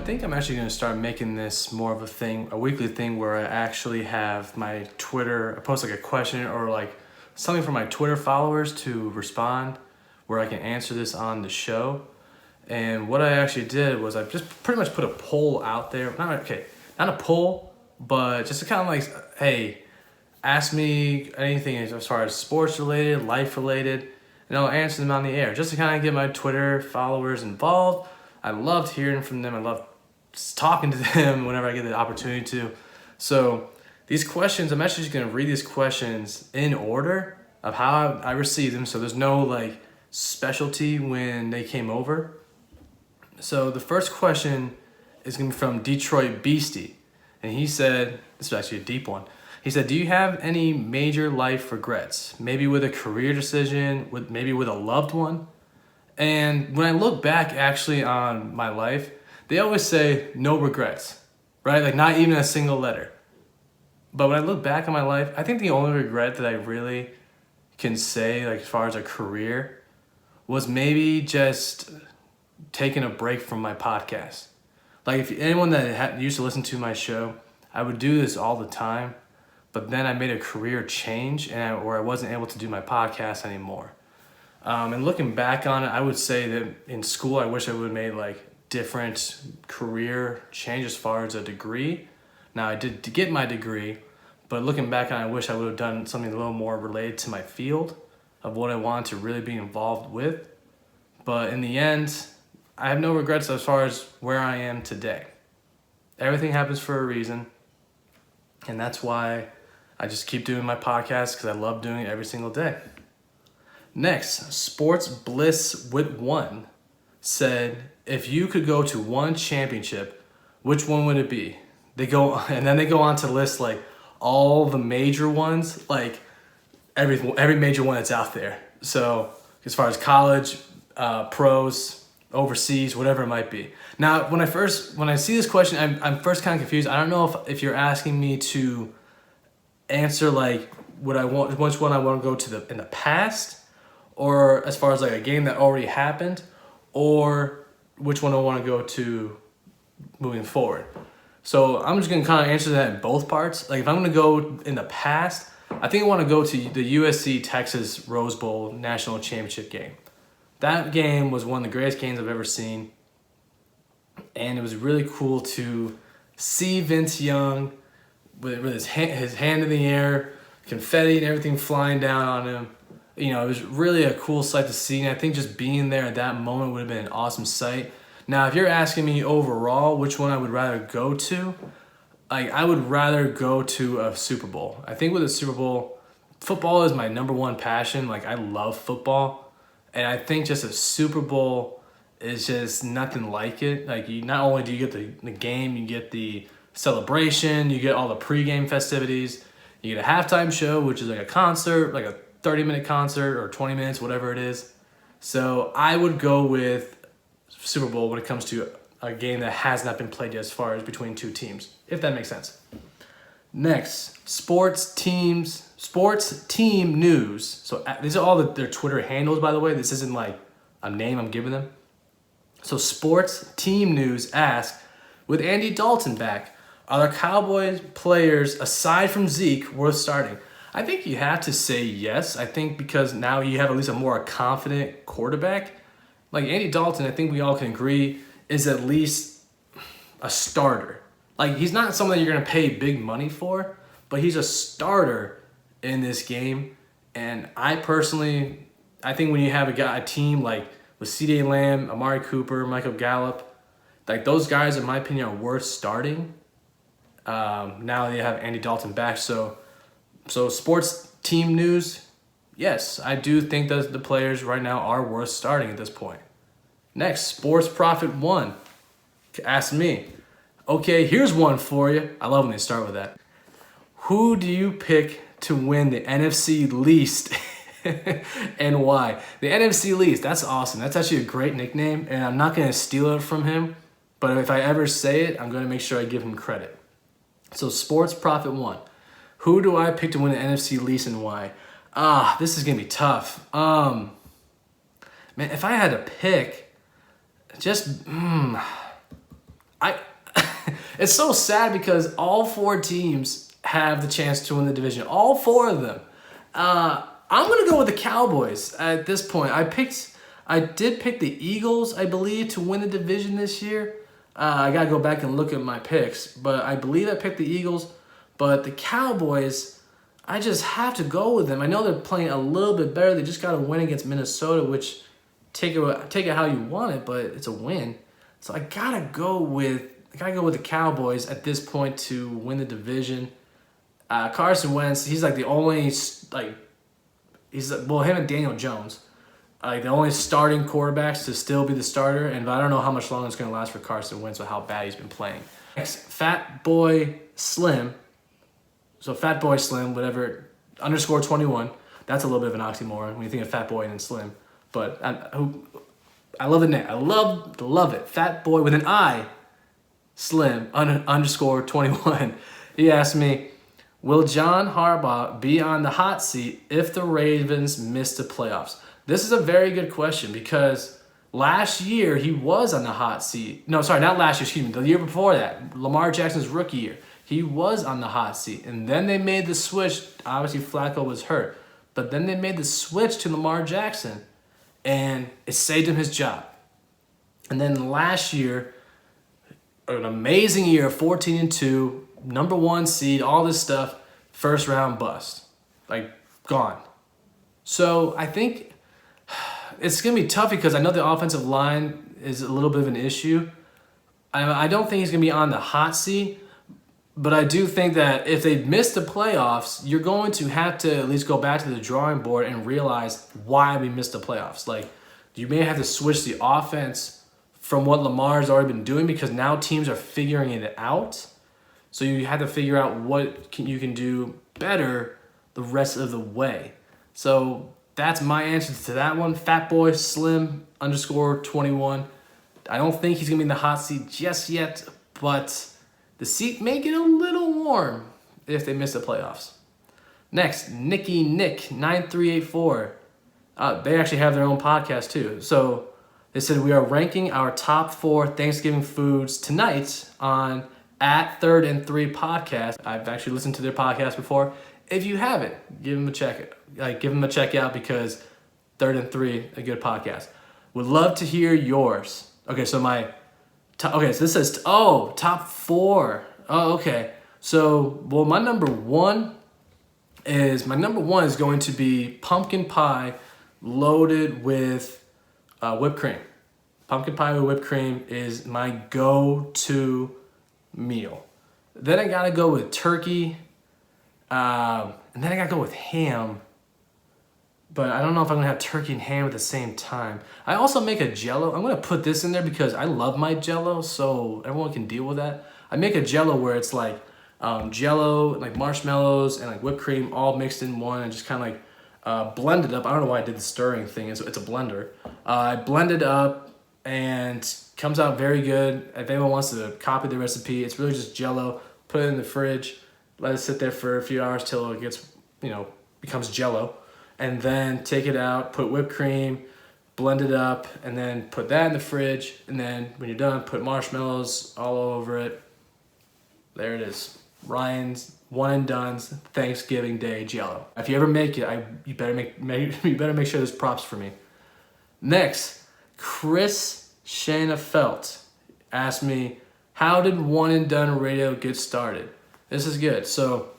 think I'm actually going to start making this more of a thing, a weekly thing where I actually have my Twitter, I post like a question or like something for my Twitter followers to respond where I can answer this on the show. And what I actually did was I just pretty much put a poll out there. Not a poll, but just to kind of like, hey, ask me anything as far as sports related, life related, and I'll answer them on the air just to kind of get my Twitter followers involved. I loved hearing from them. I love talking to them whenever I get the opportunity to. So these questions, I'm actually just going to read these questions in order of how I received them. So there's no like specialty when they came over. So the first question is going to be from Detroit Beastie. And he said, this is actually a deep one. He said, do you have any major life regrets? Maybe with a career decision, maybe with a loved one? And when I look back actually on my life, they always say no regrets, right? Like not even a single letter. But when I look back on my life, I think the only regret that I really can say, like as far as a career, was maybe just taking a break from my podcast. Like if anyone that used to listen to my show, I would do this all the time, but then I made a career change where I wasn't able to do my podcast anymore. And looking back on it, I would say that in school, I wish I would have made like different career change as far as a degree. Now I did to get my degree, but looking back on it, I wish I would have done something a little more related to my field of what I wanted to really be involved with. But in the end, I have no regrets as far as where I am today. Everything happens for a reason. And that's why I just keep doing my podcast because I love doing it every single day. Next, Sports Bliss with One said, if you could go to one championship, which one would it be? They go on to list like all the major ones, like every major one that's out there. So as far as college, pros, overseas, whatever it might be. Now, when I see this question, I'm first kind of confused. I don't know if you're asking me to answer like which one I want to go to in the past, or as far as like a game that already happened, or which one I want to go to moving forward. So I'm just gonna kind of answer that in both parts. Like if I'm gonna go in the past, I think I want to go to the USC Texas Rose Bowl National Championship game. That game was one of the greatest games I've ever seen. And it was really cool to see Vince Young with his hand in the air, confetti and everything flying down on him. You know, it was really a cool sight to see. And I think just being there at that moment would have been an awesome sight. Now, if you're asking me overall which one I would rather go to, like I would rather go to a Super Bowl. I think with a Super Bowl, football is my number one passion. Like I love football. And I think just a Super Bowl is just nothing like it. Like you, not only do you get the game, you get the celebration, you get all the pregame festivities, you get a halftime show, which is like a concert, like a 30-minute concert or 20 minutes, whatever it is. So I would go with Super Bowl when it comes to a game that has not been played yet as far as between two teams, if that makes sense. Next, sports team news. So these are all their Twitter handles, by the way. This isn't like a name I'm giving them. So sports team news asks, with Andy Dalton back, are the Cowboys players, aside from Zeke, worth starting? I think you have to say yes. I think because now you have at least a more confident quarterback. Like Andy Dalton, I think we all can agree, is at least a starter. Like he's not someone that you're going to pay big money for, but he's a starter in this game. And I think when you have a team like with CeeDee Lamb, Amari Cooper, Michael Gallup, like those guys, in my opinion, are worth starting. Now they have Andy Dalton back. So sports team news, yes, I do think that the players right now are worth starting at this point. Next, Sports Profit 1 asked me, okay, here's one for you. I love when they start with that. Who do you pick to win the NFC least and why? The NFC least, that's awesome. That's actually a great nickname, and I'm not going to steal it from him, but if I ever say it, I'm going to make sure I give him credit. So Sports Profit 1. Who do I pick to win the NFC least and why? This is going to be tough. Man, if I had to pick, I it's so sad because all four teams have the chance to win the division. All four of them. I'm gonna go with the Cowboys at this point. I did pick the Eagles, I believe, to win the division this year. I gotta go back and look at my picks, but I believe I picked the Eagles. But the Cowboys, I just have to go with them. I know they're playing a little bit better. They just got to win against Minnesota, which take it how you want it, but it's a win. So I gotta go with the Cowboys at this point to win the division. Carson Wentz, he's like the only him and Daniel Jones, like the only starting quarterbacks to still be the starter. And I don't know how much longer it's gonna last for Carson Wentz with how bad he's been playing. Next, Fat Boy Slim. So Fat Boy Slim, whatever, _21. That's a little bit of an oxymoron when you think of Fat Boy and then Slim. But I love the name. I love it. Fat Boy with an I, Slim, _21. He asked me, will John Harbaugh be on the hot seat if the Ravens miss the playoffs? This is a very good question because last year he was on the hot seat. No, sorry, not last year, excuse me. The year before that, Lamar Jackson's rookie year. He was on the hot seat. And then they made the switch. Obviously, Flacco was hurt. But then they made the switch to Lamar Jackson. And it saved him his job. And then last year, an amazing year, 14-2, number 1 seed, all this stuff, first round bust. Like, gone. So I think it's going to be tough because I know the offensive line is a little bit of an issue. I don't think he's going to be on the hot seat. But I do think that if they miss the playoffs, you're going to have to at least go back to the drawing board and realize why we missed the playoffs. Like, you may have to switch the offense from what Lamar's already been doing because now teams are figuring it out. So you have to figure out what you can do better the rest of the way. So that's my answer to that one. Fat Boy Slim _21. I don't think he's going to be in the hot seat just yet, but the seat may get a little warm if they miss the playoffs. Next, Nicky Nick 9384. They actually have their own podcast too. So they said we are ranking our top 4 Thanksgiving foods tonight on at Third and 3 podcast. I've actually listened to their podcast before. If you haven't, give them a check. Give them a check out because Third and 3, a good podcast. Would love to hear yours. Okay, so so this says, top 4. Oh, okay. So, well, my number one is going to be pumpkin pie loaded with whipped cream. Pumpkin pie with whipped cream is my go-to meal. Then I gotta go with turkey, and then I gotta go with ham. But I don't know if I'm gonna have turkey and ham at the same time. I also make a Jell-O. I'm gonna put this in there because I love my Jell-O, so everyone can deal with that. I make a Jell-O where it's like Jell-O, like marshmallows and like whipped cream all mixed in one and just kind of like blend it up. I don't know why I did the stirring thing. It's a blender. I blend it up and comes out very good. If anyone wants to copy the recipe, it's really just Jell-O. Put it in the fridge, let it sit there for a few hours till it gets, becomes Jell-O. And then take it out, put whipped cream, blend it up, and then put that in the fridge. And then when you're done, put marshmallows all over it. There it is. Ryan's One and Done's Thanksgiving Day Jell-O. If you ever make it, you better make sure there's props for me. Next, Chris Shanafelt asked me, how did One and Done Radio get started? This is good. So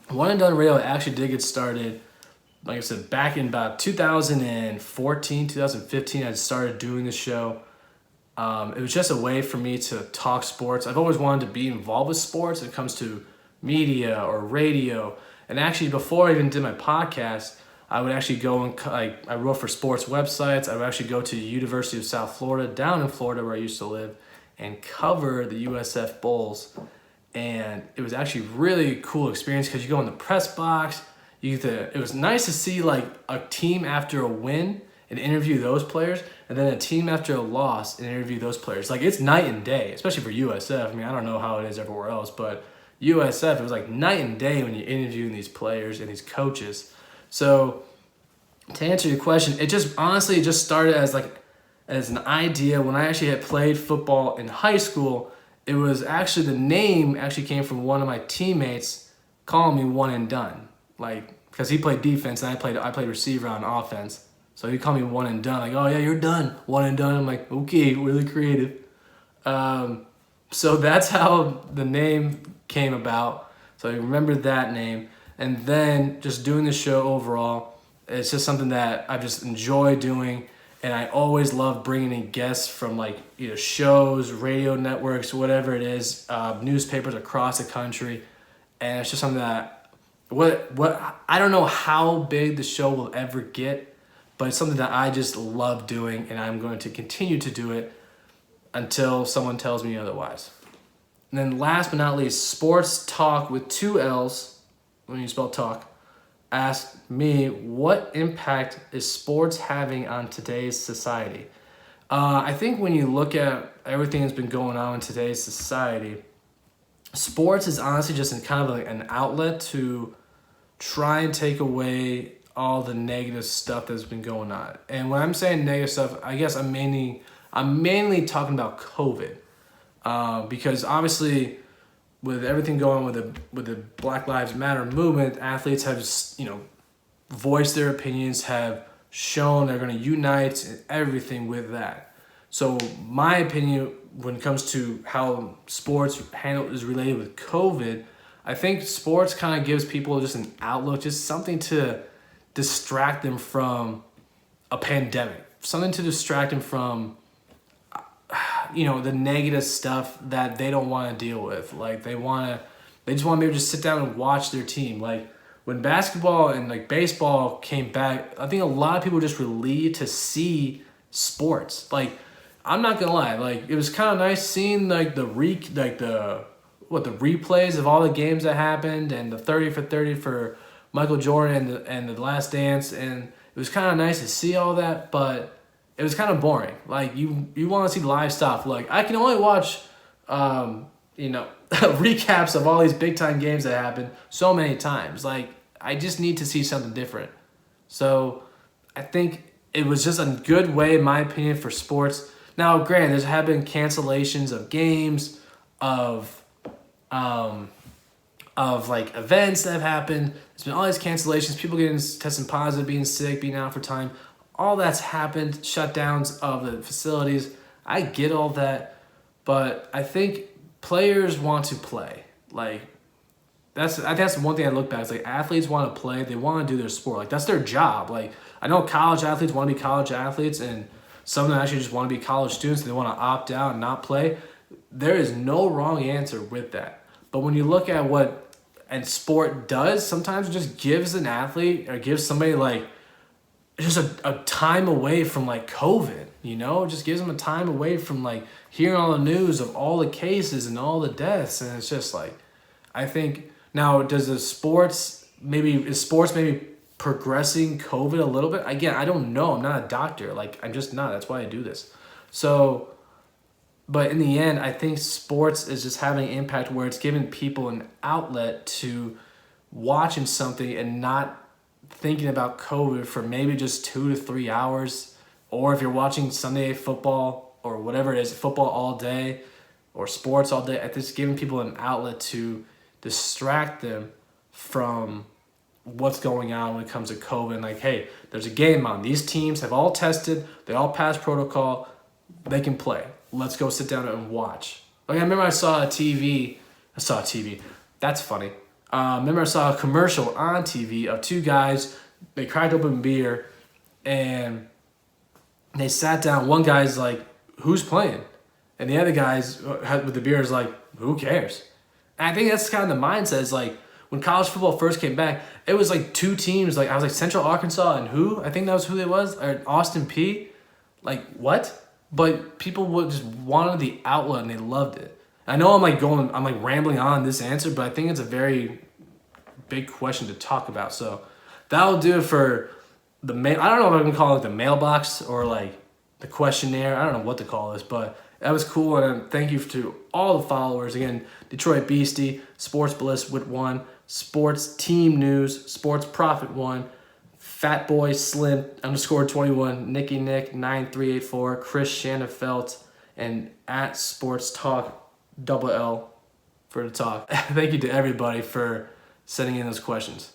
One and Done Radio actually did get started, like I said, back in about 2014, 2015, I started doing the show. It was just a way for me to talk sports. I've always wanted to be involved with sports when it comes to media or radio. And actually, before I even did my podcast, I would actually go and I wrote for sports websites. I would actually go to the University of South Florida, down in Florida where I used to live, and cover the USF Bulls. And it was actually really cool experience because you go in the press box. It was nice to see like a team after a win and interview those players, and then a team after a loss and interview those players. Like, it's night and day, especially for USF. I mean, I don't know how it is everywhere else, but USF, it was like night and day when you're interviewing these players and these coaches. So to answer your question, it just started as an idea when I actually had played football in high school, it was actually, the name actually came from one of my teammates calling me one and done. Like, because he played defense and I played receiver on offense. So he called me one and done. Like, oh yeah, you're done. One and done. I'm like, okay, really creative. So that's how the name came about. So I remember that name. And then just doing the show overall, it's just something that I just enjoy doing. And I always love bringing in guests from like either shows, radio networks, whatever it is, newspapers across the country. And it's just something that, I don't know how big the show will ever get, but it's something that I just love doing, and I'm going to continue to do it until someone tells me otherwise. And then last but not least, Sports Talk with 2 L's, when you spell talk, asked me, what impact is sports having on today's society? I think when you look at everything that's been going on in today's society, sports is honestly just kind of like an outlet to try and take away all the negative stuff that's been going on. And when I'm saying negative stuff, I guess I'm mainly talking about COVID, because obviously with everything going with the Black Lives Matter movement, athletes have voiced their opinions, have shown they're going to unite and everything with that. So my opinion when it comes to how sports is related with COVID, I think sports kind of gives people just an outlook, just something to distract them from a pandemic, something to distract them from the negative stuff that they don't want to deal with. Like they just want to maybe just sit down and watch their team. Like when basketball and like baseball came back, I think a lot of people were just relieved to see sports. Like I'm not gonna lie, like it was kind of nice seeing like the replays of all the games that happened, and the 30 for 30 for Michael Jordan and the Last Dance, and it was kind of nice to see all that, but it was kind of boring. Like you want to see live stuff. Like I can only watch recaps of all these big time games that happened so many times. Like I just need to see something different. So I think it was just a good way, in my opinion, for sports. Now, granted, there's have been cancellations of games, of like events that have happened. There's been all these cancellations, people getting testing positive, being sick, being out for time. All that's happened, shutdowns of the facilities. I get all that, but I think players want to play. Like that's the one thing I look back. It's like athletes want to play. They want to do their sport. Like that's their job. Like I know college athletes want to be college athletes, and some of them actually just want to be college students. And they want to opt out and not play. There is no wrong answer with that. But when you look at what and sport does, sometimes it just gives an athlete or gives somebody like just a time away from like COVID, it just gives them a time away from like hearing all the news of all the cases and all the deaths. And it's just like, I think now is sports maybe progressing COVID a little bit? Again, I don't know. I'm not a doctor. Like I'm just not, that's why I do this. So, but in the end, I think sports is just having an impact where it's giving people an outlet to watching something and not thinking about COVID for maybe just 2 to 3 hours. Or if you're watching Sunday football or whatever it is, football all day or sports all day, it's just giving people an outlet to distract them from what's going on when it comes to COVID. Like, hey, there's a game on. These teams have all tested. They all passed protocol. They can play. Let's go sit down and watch. Like I remember I saw a TV. That's funny. Remember I saw a commercial on TV of 2 guys. They cracked open beer and they sat down. One guy's like, who's playing? And the other guy's with the beer is like, who cares? And I think that's kind of the mindset. Is like when college football first came back, it was like 2 teams. Like I was like Central Arkansas and who? I think that was who they was. Or Austin P. Like what? But people would just wanted the outlet and they loved it. I know I'm like rambling on this answer, but I think it's a very big question to talk about. So that'll do it for the mail. I don't know if I can call it the mailbox or like the questionnaire. I don't know what to call this, but that was cool. And thank you to all the followers. Again, Detroit Beastie, Sports Bliss with 1, Sports Team News, Sports Profit 1, Fat Boy Slim _21, Nicky Nick 9384, Chris Shanafelt, and at Sports Talk double L for the talk. Thank you to everybody for sending in those questions.